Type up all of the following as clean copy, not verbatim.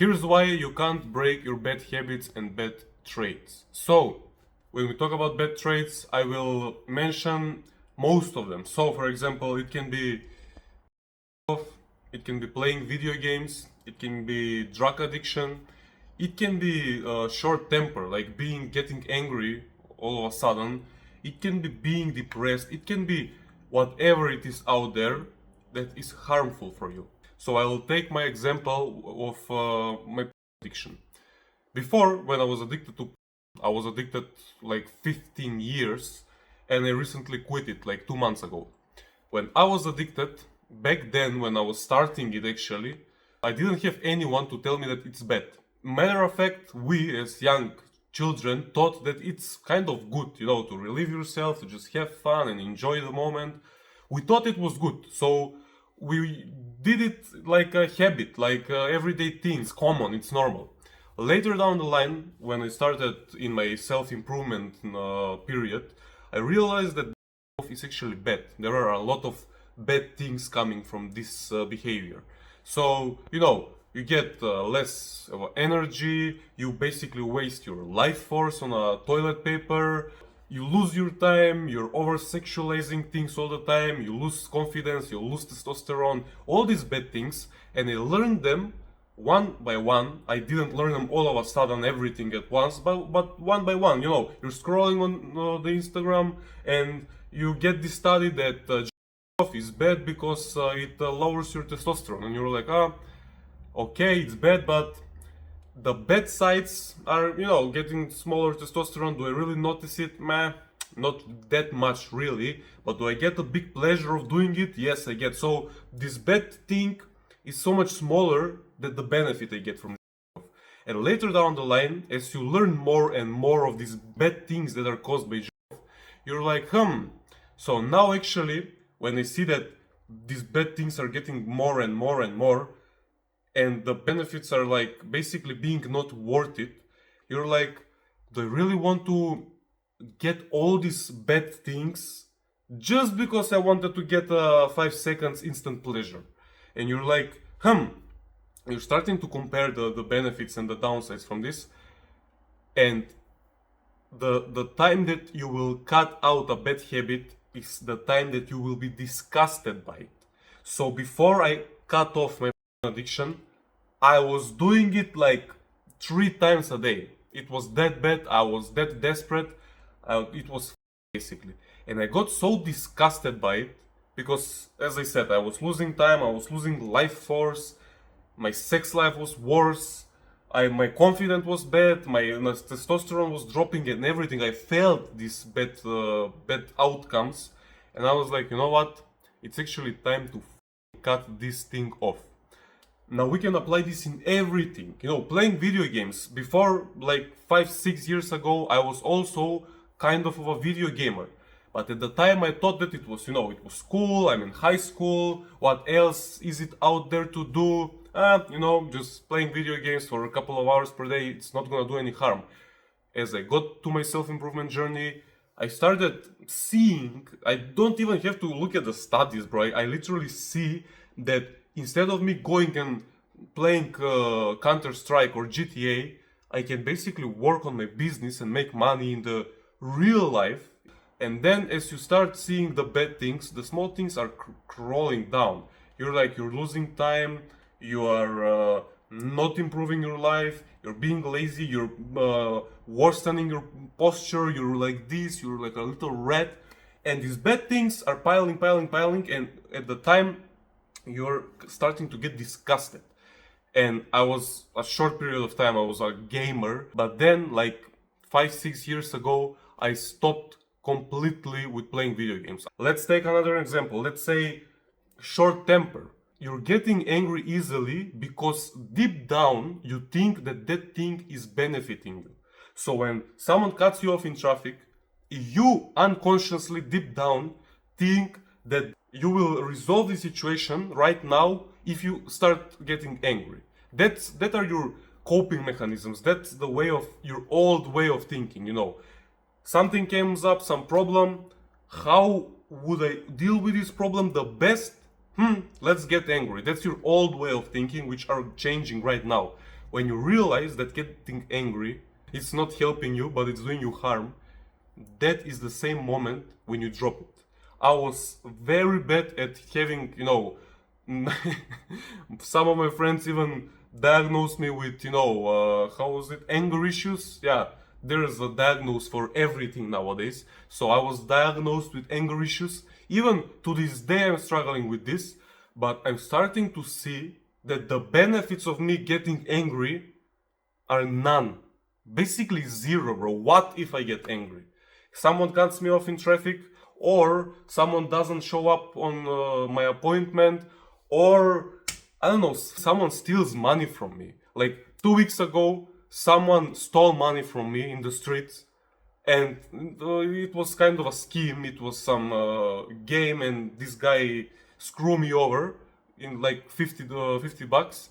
Here's why you can't break your bad habits and bad traits. So, when we talk about bad traits, I will mention most of them. So, for example, it can be playing video games, it can be drug addiction, it can be short temper, like getting angry all of a sudden. It can be being depressed. It can be whatever it is out there that is harmful for you. So I will take my example of my addiction. Before, when I was addicted to, I was addicted like 15 years, and I recently quit it like 2 months ago. When I was addicted, back then when I was starting it actually, I didn't have anyone to tell me that it's bad. Matter of fact, we as young children thought that it's kind of good, to relieve yourself, to just have fun and enjoy the moment. We thought it was good, so we did it like a habit, like everyday things, common, it's normal. Later down the line, when I started in my self-improvement period, I realized that is actually bad. There are a lot of bad things coming from this behavior. So, you get less of energy, you basically waste your life force on a toilet paper, you lose your time, you're over sexualizing things all the time, you lose confidence, you lose testosterone, all these bad things, and I learned them one by one. I didn't learn them all of a sudden, everything at once, but one by one. You're scrolling on the Instagram and you get this study that is bad because it lowers your testosterone, and you're like, okay, it's bad, but the bad sides are, getting smaller testosterone. Do I really notice it? Meh, not that much really. But do I get a big pleasure of doing it? Yes, I get. So this bad thing is so much smaller than the benefit I get from it. And later down the line, as you learn more and more of these bad things that are caused by you're like, so now actually, when I see that these bad things are getting more and more and more, and the benefits are like basically being not worth it, you're like, do I really want to get all these bad things just because I wanted to get a 5 seconds instant pleasure? And you're like, you're starting to compare the benefits and the downsides from this, and the time that you will cut out a bad habit is the time that you will be disgusted by it. So before I cut off my addiction, I was doing it like 3 times a day. It was that bad, I was that desperate, it was basically. And I got so disgusted by it because, as I said, I was losing time, I was losing life force, my sex life was worse, my confidence was bad, my testosterone was dropping, and everything. I felt these bad outcomes, and I was like, you know what? It's actually time to cut this thing off. Now we can apply this in everything. Playing video games. Before, like 5-6 years ago, I was also kind of a video gamer. But at the time I thought that it was, it was cool, I'm in high school, what else is it out there to do? Just playing video games for a couple of hours per day, it's not gonna do any harm. As I got to my self-improvement journey, I started seeing, I don't even have to look at the studies, bro. I literally see that instead of me going and playing Counter-Strike or GTA, I can basically work on my business and make money in the real life. And then as you start seeing the bad things, the small things are crawling down. You're losing time, you are not improving your life, you're being lazy, you're worsening your posture, you're like this, you're like a little rat. And these bad things are piling, and at the time you're starting to get disgusted. And I was, a short period of time, I was a gamer, but then like 5-6 years ago, I stopped completely with playing video games. Let's take another example. Let's say short temper. You're getting angry easily because deep down you think that that thing is benefiting you. So when someone cuts you off in traffic, you unconsciously deep down think that you will resolve the situation right now if you start getting angry. That are your coping mechanisms. That's the way of your old way of thinking. Something comes up, some problem. How would I deal with this problem the best? Let's get angry. That's your old way of thinking, which are changing right now. when you realize that getting angry, it's not helping you, but it's doing you harm, that is the same moment when you drop it. I was very bad at having, some of my friends even diagnosed me with, how was it, anger issues? Yeah, there's a diagnosis for everything nowadays. So I was diagnosed with anger issues. Even to this day, I'm struggling with this, but I'm starting to see that the benefits of me getting angry are none. Basically zero, bro. What if I get angry? Someone cuts me off in traffic, or someone doesn't show up on my appointment, or I don't know, someone steals money from me. Like 2 weeks ago, someone stole money from me in the streets, and it was kind of a scheme. It was some game, and this guy screwed me over in like 50 bucks,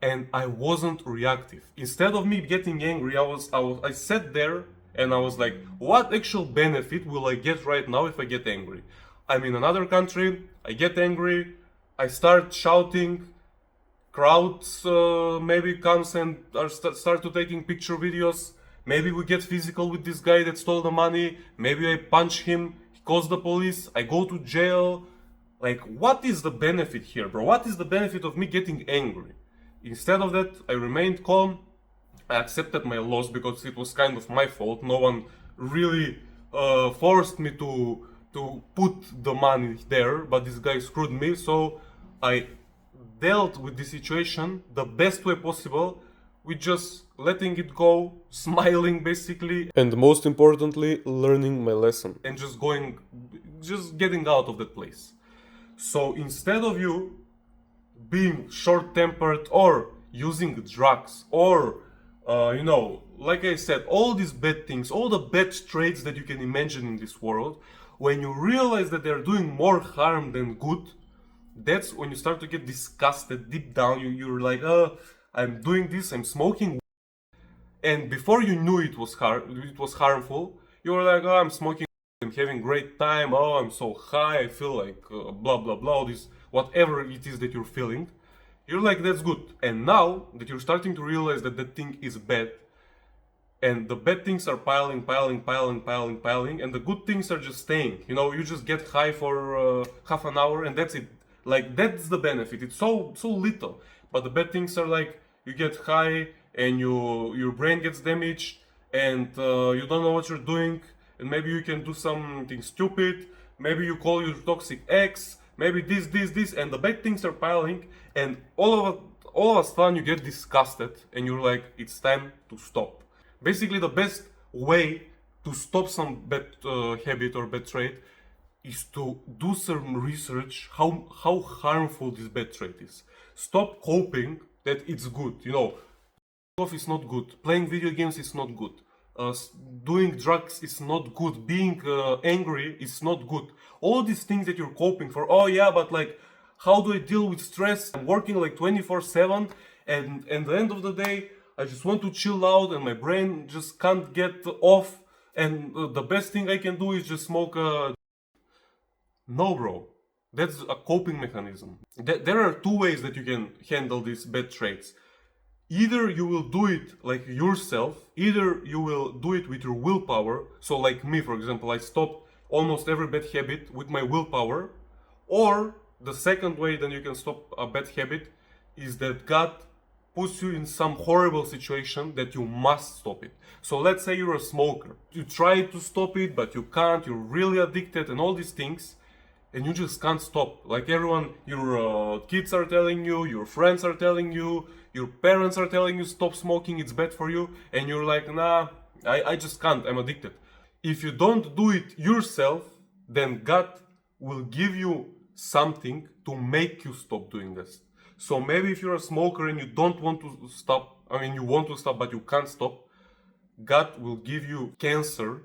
and I wasn't reactive. Instead of me getting angry, I sat there and I was like, what actual benefit will I get right now if I get angry? I'm in another country, I get angry, I start shouting, crowds maybe comes and start to taking picture videos. Maybe we get physical with this guy that stole the money. Maybe I punch him, he calls the police, I go to jail. Like, what is the benefit here, bro? What is the benefit of me getting angry? Instead of that, I remained calm. I accepted my loss because it was kind of my fault. No one really forced me to put the money there, but this guy screwed me. So I dealt with the situation the best way possible, with just letting it go, smiling basically, and most importantly, learning my lesson and just getting out of that place. So instead of you being short-tempered or using drugs or like I said, all these bad things, all the bad traits that you can imagine in this world, when you realize that they're doing more harm than good, that's when you start to get disgusted deep down. You're like, I'm doing this, I'm smoking, and before you knew it was harmful, you were like, I'm smoking, I'm having great time, I'm so high, I feel like blah blah blah, this whatever it is that you're feeling. You're like, that's good. And now that you're starting to realize that that thing is bad, and the bad things are piling, and the good things are just staying. You just get high for half an hour, and that's it. Like, that's the benefit. It's so little. But the bad things are like, you get high, and your brain gets damaged, and you don't know what you're doing, and maybe you can do something stupid. Maybe you call your toxic ex. Maybe this, and the bad things are piling, and all of a sudden you get disgusted, and you're like, it's time to stop. Basically, the best way to stop some bad habit or bad trait is to do some research how harmful this bad trait is. Stop hoping that it's good. Off is not good. Playing video games is not good. Doing drugs is not good. Being angry is not good. All these things that you're coping for. Oh yeah, but like, how do I deal with stress? I'm working like 24/7, and at the end of the day, I just want to chill out, and my brain just can't get off. And the best thing I can do is just smoke a. No, bro. That's a coping mechanism. There are two ways that you can handle these bad traits. Either you will do it like yourself, either you will do it with your willpower. So like me, for example, I stopped almost every bad habit with my willpower. Or the second way that you can stop a bad habit is that God puts you in some horrible situation that you must stop it. So let's say you're a smoker. You try to stop it, but you can't, you're really addicted and all these things, and you just can't stop. Like everyone, your kids are telling you, your friends are telling you, your parents are telling you stop smoking, it's bad for you, and you're like, nah, I just can't, I'm addicted. If you don't do it yourself, then God will give you something to make you stop doing this. So maybe if you're a smoker and you don't want to stop, you want to stop but you can't stop, God will give you cancer,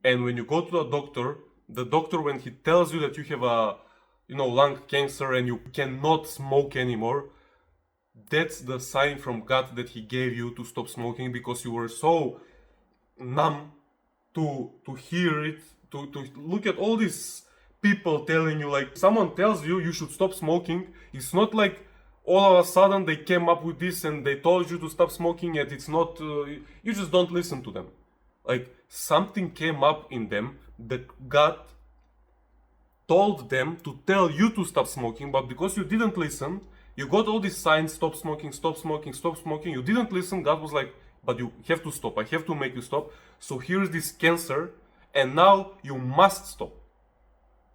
and when you go to the doctor, when he tells you that you have a lung cancer and you cannot smoke anymore, that's the sign from God that he gave you to stop smoking, because you were so numb to hear it, to look at all these people telling you, like, someone tells you you should stop smoking. It's not like all of a sudden they came up with this and they told you to stop smoking, and it's not, you just don't listen to them. Like something came up in them that God told them to tell you to stop smoking, but because you didn't listen, you got all these signs: stop smoking, stop smoking, stop smoking. You didn't listen. God was like, but you have to stop. I have to make you stop. So here's this cancer, and now you must stop.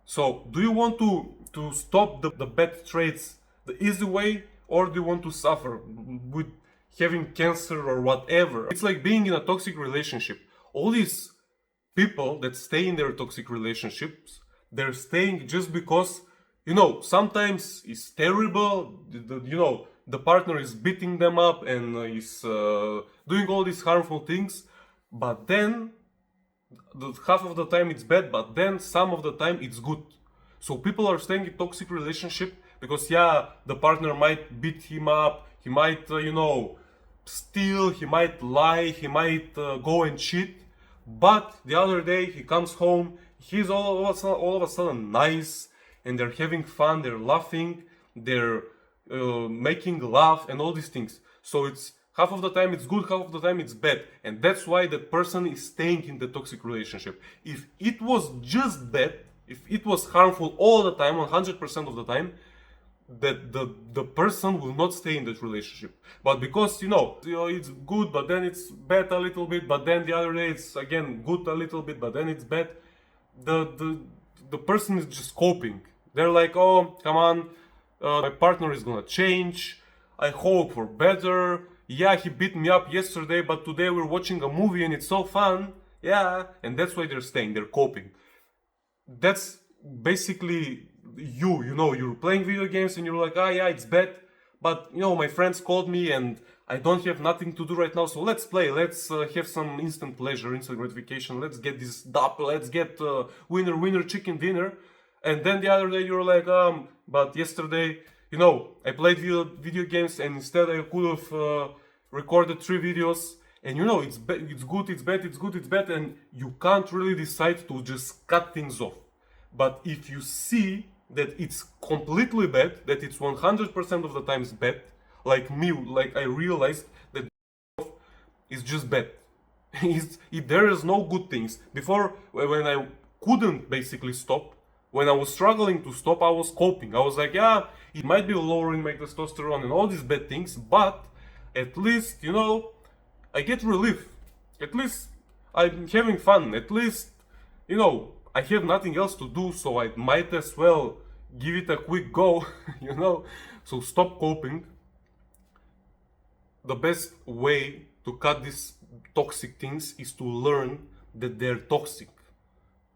So do you want to stop the bad traits the easy way, or do you want to suffer with having cancer or whatever? It's like being in a toxic relationship. All these people that stay in their toxic relationships, they're staying just because, sometimes it's terrible. The partner is beating them up and is doing all these harmful things, but then half of the time it's bad, but then some of the time it's good. So people are staying in toxic relationship because the partner might beat him up, he might steal, he might lie, he might go and cheat, but the other day he comes home, he's all of a sudden nice, and they're having fun, they're laughing, they're making love and all these things. So it's half of the time it's good, half of the time it's bad, and that's why that person is staying in the toxic relationship. If it was just bad, if it was harmful all the time, 100% of the time, that the person will not stay in that relationship. But because it's good, but then it's bad a little bit, but then the other day it's again good a little bit, but then it's bad, the person is just coping. They're like, oh, come on, my partner is gonna change, I hope for better. Yeah, he beat me up yesterday, but today we're watching a movie and it's so fun. Yeah, and that's why they're staying, they're coping. That's basically you're playing video games and you're like, yeah, it's bad, but my friends called me and I don't have nothing to do right now, so let's play, let's have some instant pleasure, instant gratification, let's get this dap, let's get winner chicken dinner. And then the other day you're like, but yesterday I played video games and instead I could have recorded 3 videos, and it's good, it's bad, it's good, it's bad, and you can't really decide to just cut things off. But if you see that it's completely bad, that it's 100% of the times bad, like me, like I realized that is just bad. There is no good things. Before, when I couldn't basically stop, when I was struggling to stop, I was coping. I was like, it might be lowering my testosterone and all these bad things, but at least, I get relief. At least I'm having fun. At least, I have nothing else to do, so I might as well give it a quick go, So stop coping. The best way to cut these toxic things is to learn that they're toxic.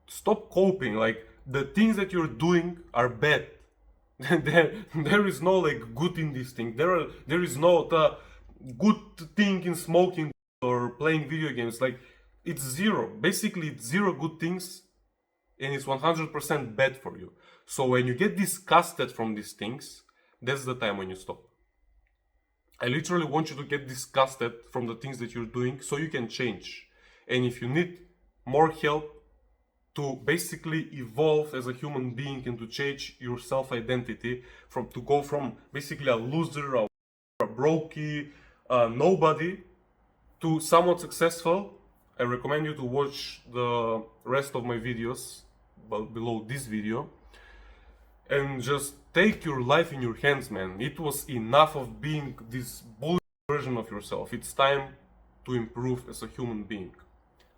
Stop coping, like the things that you're doing are bad. there is no good in this thing. There is no good thing in smoking or playing video games. Like it's zero. Basically, it's zero good things, and it's 100% bad for you. So when you get disgusted from these things, that's the time when you stop. I literally want you to get disgusted from the things that you're doing so you can change. And if you need more help to basically evolve as a human being and to change your self-identity, to go from basically a loser, a brokey, nobody, to somewhat successful, I recommend you to watch the rest of my videos below this video and just take your life in your hands, man. It was enough of being this bullshit version of yourself. It's time to improve as a human being.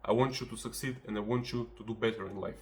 I want you to succeed and I want you to do better in life.